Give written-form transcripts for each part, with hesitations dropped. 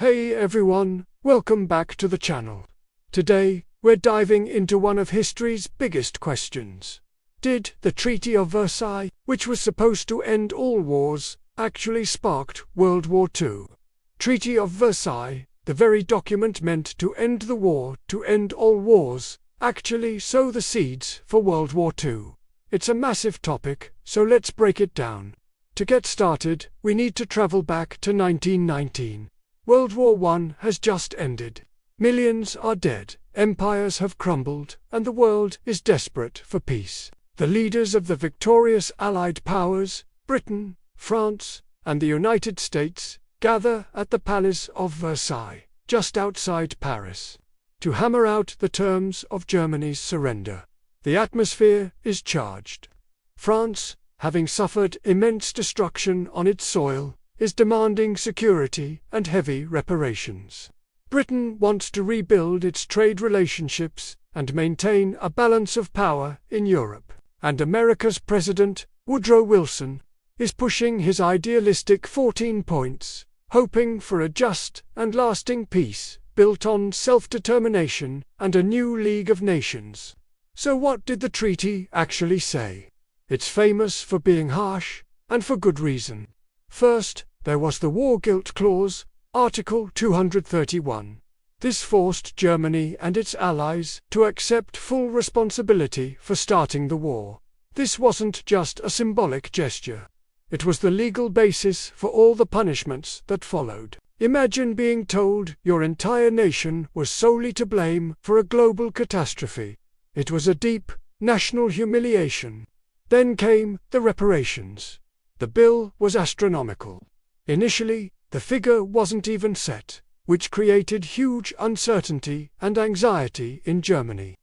Hey everyone, welcome back to the channel. Today, we're diving into one of history's biggest questions. Did the Treaty of Versailles, which was supposed to end all wars, actually sparked World War II? Treaty of Versailles, the very document meant to end the war, to end all wars, actually sow the seeds for World War II. It's a massive topic, so let's break it down. To get started, we need to travel back to 1919. World War I has just ended. Millions are dead, empires have crumbled, and the world is desperate for peace. The leaders of the victorious Allied powers, Britain, France, and the United States, gather at the Palace of Versailles, just outside Paris, to hammer out the terms of Germany's surrender. The atmosphere is charged. France, having suffered immense destruction on its soil, is demanding security and heavy reparations. Britain wants to rebuild its trade relationships and maintain a balance of power in Europe. And America's President, Woodrow Wilson, is pushing his idealistic 14 points, hoping for a just and lasting peace built on self-determination and a new League of Nations. So what did the treaty actually say? It's famous for being harsh, and for good reason. First, there was the War Guilt Clause, Article 231. This forced Germany and its allies to accept full responsibility for starting the war. This wasn't just a symbolic gesture. It was the legal basis for all the punishments that followed. Imagine being told your entire nation was solely to blame for a global catastrophe. It was a deep, national humiliation. Then came the reparations. The bill was astronomical. Initially, the figure wasn't even set, which created huge uncertainty and anxiety in Germany.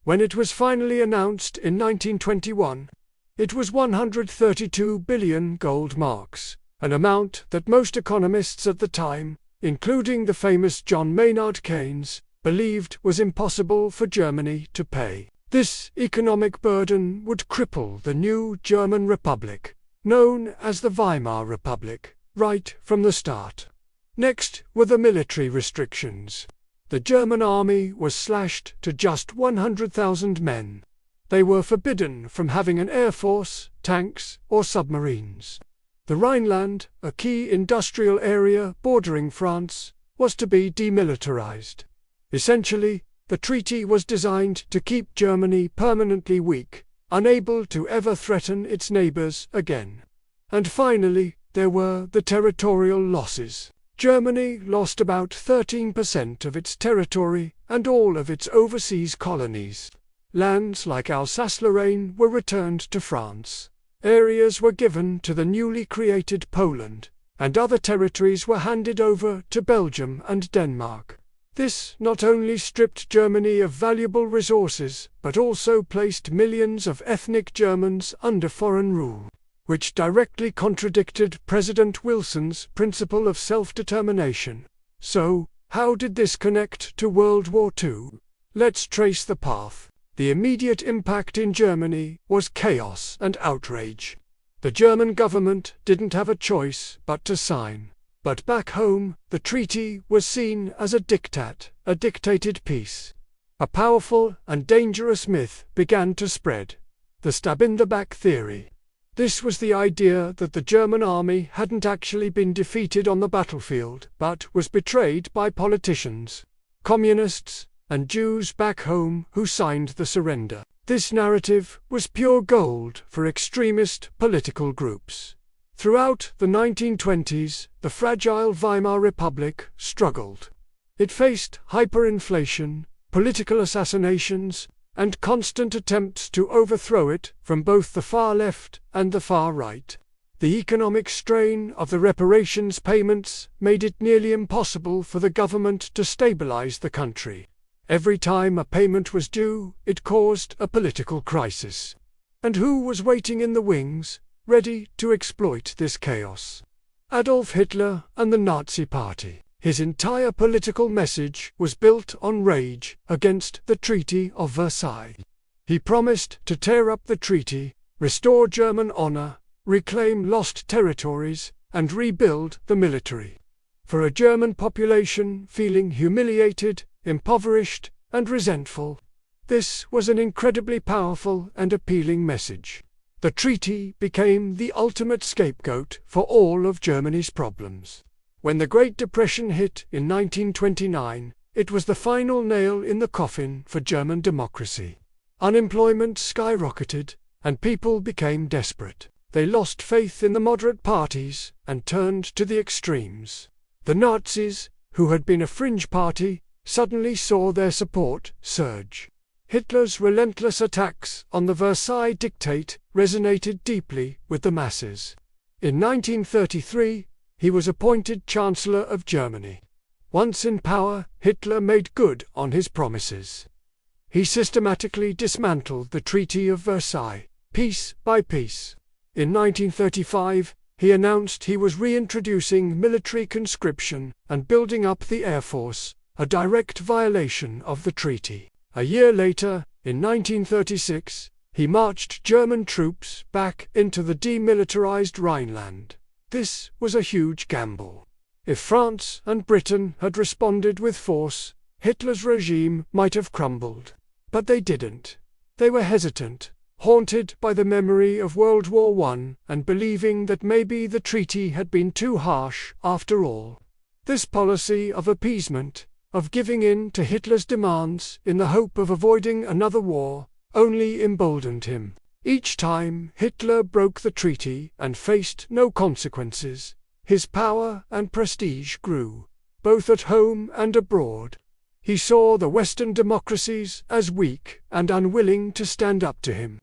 When it was finally announced in 1921, it was 132 billion gold marks, an amount that most economists at the time, including the famous John Maynard Keynes, believed was impossible for Germany to pay. This economic burden would cripple the new German Republic, known as the Weimar Republic, right from the start. Next were the military restrictions. The German army was slashed to just 100,000 men. They were forbidden from having an air force, tanks, or submarines. The Rhineland, a key industrial area bordering France, was to be demilitarized. Essentially, the treaty was designed to keep Germany permanently weak, unable to ever threaten its neighbors again. And finally, there were the territorial losses. Germany lost about 13% of its territory and all of its overseas colonies. Lands like Alsace-Lorraine were returned to France. Areas were given to the newly created Poland, and other territories were handed over to Belgium and Denmark. This not only stripped Germany of valuable resources, but also placed millions of ethnic Germans under foreign rule, which directly contradicted President Wilson's principle of self-determination. So, how did this connect to World War II? Let's trace the path. The immediate impact in Germany was chaos and outrage. The German government didn't have a choice but to sign. But back home, the treaty was seen as a diktat, a dictated peace. A powerful and dangerous myth began to spread: the stab-in-the-back theory. This was the idea that the German army hadn't actually been defeated on the battlefield, but was betrayed by politicians, communists, and Jews back home who signed the surrender. This narrative was pure gold for extremist political groups. Throughout the 1920s, the fragile Weimar Republic struggled. It faced hyperinflation, political assassinations, and constant attempts to overthrow it from both the far left and the far right. The economic strain of the reparations payments made it nearly impossible for the government to stabilize the country. Every time a payment was due, it caused a political crisis. And who was waiting in the wings, ready to exploit this chaos? Adolf Hitler and the Nazi Party. His entire political message was built on rage against the Treaty of Versailles. He promised to tear up the treaty, restore German honor, reclaim lost territories, and rebuild the military. for a German population feeling humiliated, impoverished, and resentful. This was an incredibly powerful and appealing message. The treaty became the ultimate scapegoat for all of Germany's problems. When the Great Depression hit in 1929, it was the final nail in the coffin for German democracy. Unemployment skyrocketed, and people became desperate. They lost faith in the moderate parties and turned to the extremes. The Nazis, who had been a fringe party, suddenly saw their support surge. Hitler's relentless attacks on the Versailles Dictate resonated deeply with the masses. In 1933, he was appointed Chancellor of Germany. Once in power, Hitler made good on his promises. He systematically dismantled the Treaty of Versailles, piece by piece. In 1935, he announced he was reintroducing military conscription and building up the Air Force, a direct violation of the treaty. A year later, in 1936, he marched German troops back into the demilitarized Rhineland. This was a huge gamble. If France and Britain had responded with force, Hitler's regime might have crumbled. But they didn't. They were hesitant, haunted by the memory of World War I and believing that maybe the treaty had been too harsh after all. This policy of appeasement, of giving in to Hitler's demands in the hope of avoiding another war, only emboldened him. Each time Hitler broke the treaty and faced no consequences, his power and prestige grew, both at home and abroad. He saw the Western democracies as weak and unwilling to stand up to him.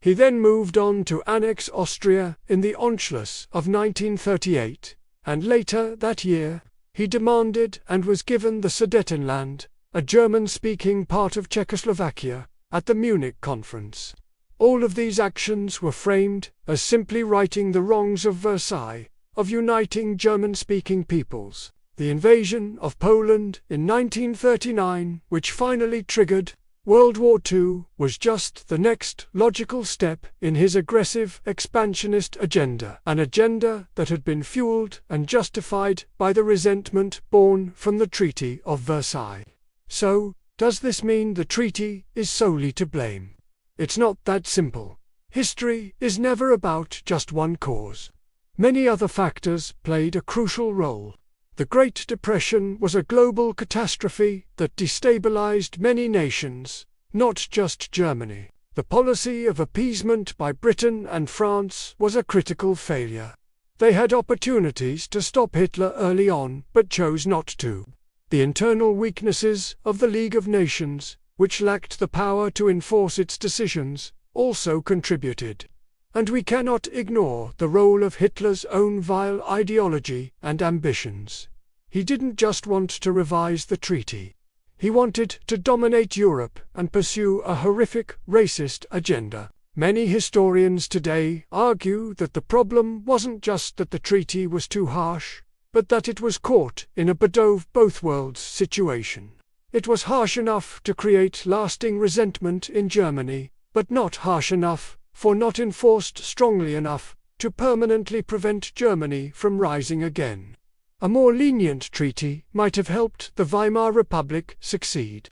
He then moved on to annex Austria in the Anschluss of 1938, and later that year, he demanded and was given the Sudetenland, a German-speaking part of Czechoslovakia, at the Munich Conference. All of these actions were framed as simply righting the wrongs of Versailles, of uniting German-speaking peoples. The invasion of Poland in 1939, which finally triggered World War II, was just the next logical step in his aggressive expansionist agenda, an agenda that had been fueled and justified by the resentment born from the Treaty of Versailles. So, does this mean the treaty is solely to blame? It's not that simple. History is never about just one cause. Many other factors played a crucial role. The Great Depression was a global catastrophe that destabilized many nations, not just Germany. The policy of appeasement by Britain and France was a critical failure. They had opportunities to stop Hitler early on, but chose not to. The internal weaknesses of the League of Nations, which lacked the power to enforce its decisions, also contributed. And we cannot ignore the role of Hitler's own vile ideology and ambitions. He didn't just want to revise the treaty. He wanted to dominate Europe and pursue a horrific, racist agenda. Many historians today argue that the problem wasn't just that the treaty was too harsh, but that it was caught in a both-worlds situation. It was harsh enough to create lasting resentment in Germany, but not harsh enough, for not enforced strongly enough, to permanently prevent Germany from rising again. A more lenient treaty might have helped the Weimar Republic succeed.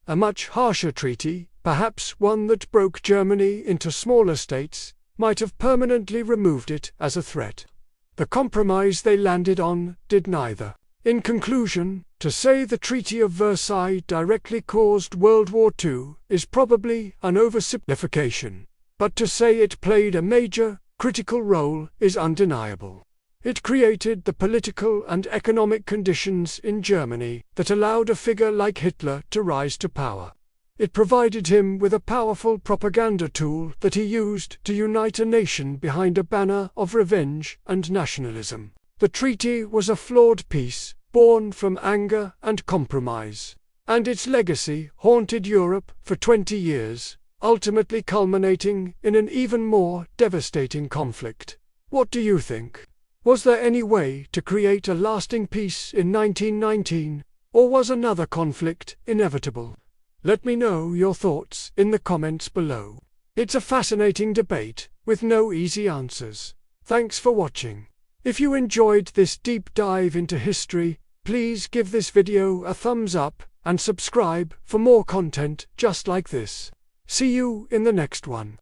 A much harsher treaty, perhaps one that broke Germany into smaller states, might have permanently removed it as a threat. The compromise they landed on did neither. In conclusion, to say the Treaty of Versailles directly caused World War II is probably an oversimplification. But to say it played a major, critical role is undeniable. It created the political and economic conditions in Germany that allowed a figure like Hitler to rise to power. It provided him with a powerful propaganda tool that he used to unite a nation behind a banner of revenge and nationalism. The treaty was a flawed peace, born from anger and compromise. And its legacy haunted Europe for 20 years. Ultimately culminating in an even more devastating conflict. What do you think? Was there any way to create a lasting peace in 1919, or was another conflict inevitable? Let me know your thoughts in the comments below. It's a fascinating debate, with no easy answers. Thanks for watching. If you enjoyed this deep dive into history, please give this video a thumbs up and subscribe for more content just like this. See you in the next one.